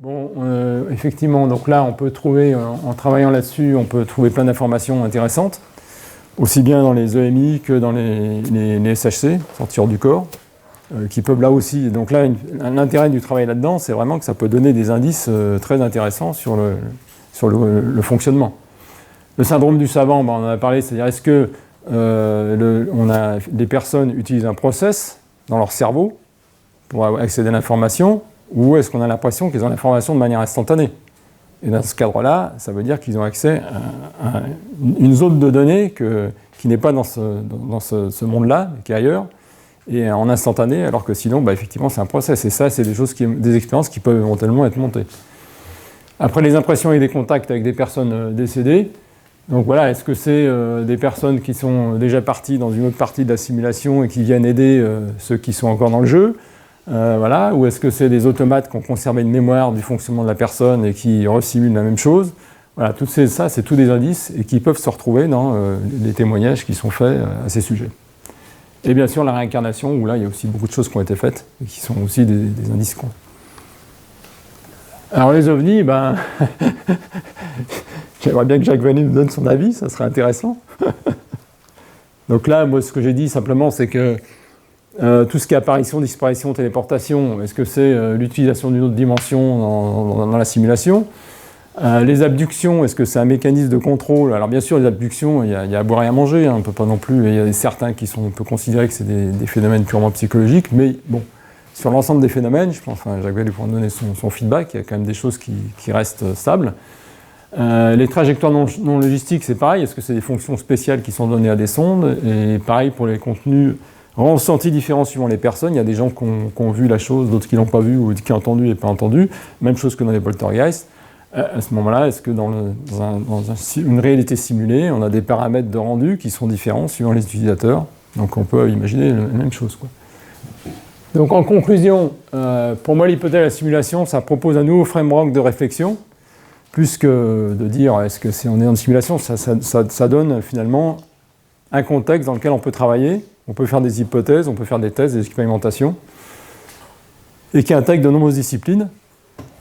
Bon, effectivement, donc là, on peut trouver, en travaillant là-dessus, on peut trouver plein d'informations intéressantes, aussi bien dans les EMI que dans les SHC, sortir du corps, qui peuvent là aussi. Donc là, l'intérêt du travail là-dedans, c'est vraiment que ça peut donner des indices très intéressants sur le fonctionnement. Le syndrome du savant, on en a parlé, c'est-à-dire est-ce que des personnes utilisent un process dans leur cerveau pour accéder à l'information, ou est-ce qu'on a l'impression qu'ils ont l'information de manière instantanée? Et dans ce cadre-là, ça veut dire qu'ils ont accès à une zone de données qui n'est pas dans ce monde-là, qui est ailleurs, et en instantané, alors que sinon, effectivement, c'est un process. Et ça, c'est des expériences qui peuvent éventuellement être montées. Après, les impressions et des contacts avec des personnes décédées. Donc voilà, est-ce que c'est des personnes qui sont déjà parties dans une autre partie de la simulation et qui viennent aider ceux qui sont encore dans le jeu, voilà, ou est-ce que c'est des automates qui ont conservé une mémoire du fonctionnement de la personne et qui resimulent la même chose? Voilà, ça, c'est tous des indices et qui peuvent se retrouver dans les témoignages qui sont faits à ces sujets. Et bien sûr, la réincarnation, où là, il y a aussi beaucoup de choses qui ont été faites et qui sont aussi des indices. Alors les ovnis, j'aimerais bien que Jacques Vallée nous donne son avis, ça serait intéressant. Donc là, moi, ce que j'ai dit simplement, c'est que tout ce qui est apparition, disparition, téléportation, est-ce que c'est l'utilisation d'une autre dimension dans la simulation? Les abductions, est-ce que c'est un mécanisme de contrôle? Alors bien sûr, les abductions, il y a à boire et à manger, on ne peut pas non plus, il y a certains on peut considérer que c'est des phénomènes purement psychologiques, mais bon, sur l'ensemble des phénomènes, je pense, Jacques Vallée pourra donner son feedback, il y a quand même des choses qui restent stables. Les trajectoires non logistiques, c'est pareil, est-ce que c'est des fonctions spéciales qui sont données à des sondes? Et pareil pour les contenus ressentis différents suivant les personnes, il y a des gens qui ont vu la chose, d'autres qui ne l'ont pas vu, ou qui ont entendu et pas entendu, même chose que dans les poltergeists. À ce moment-là, est-ce que dans une réalité simulée, on a des paramètres de rendu qui sont différents suivant les utilisateurs? Donc on peut imaginer la même chose, quoi. Donc en conclusion, pour moi l'hypothèse de la simulation, ça propose un nouveau framework de réflexion, plus que de dire est-ce que on est en simulation, ça donne finalement un contexte dans lequel on peut travailler, on peut faire des hypothèses, on peut faire des thèses, des expérimentations, et qui intègre de nombreuses disciplines.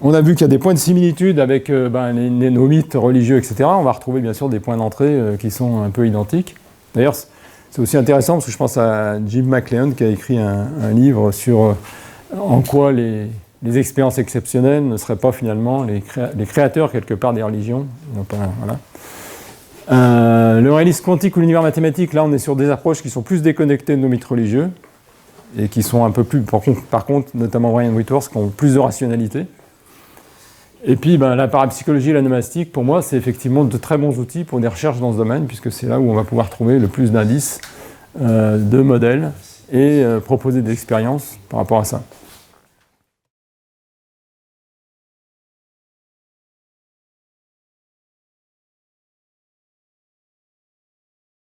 On a vu qu'il y a des points de similitude avec nos mythes religieux, etc. On va retrouver bien sûr des points d'entrée qui sont un peu identiques. D'ailleurs, c'est aussi intéressant parce que je pense à Jim McLeod qui a écrit un livre sur en quoi les expériences exceptionnelles ne seraient pas finalement les créateurs quelque part des religions. Voilà. Le réalisme quantique ou l'univers mathématique, là on est sur des approches qui sont plus déconnectées de nos mythes religieux et qui sont un peu plus, par contre, notamment Brian Whitworth, qui ont plus de rationalité. Et puis la parapsychologie et la nomastique, pour moi, c'est effectivement de très bons outils pour des recherches dans ce domaine, puisque c'est là où on va pouvoir trouver le plus d'indices, de modèles, et proposer des expériences par rapport à ça.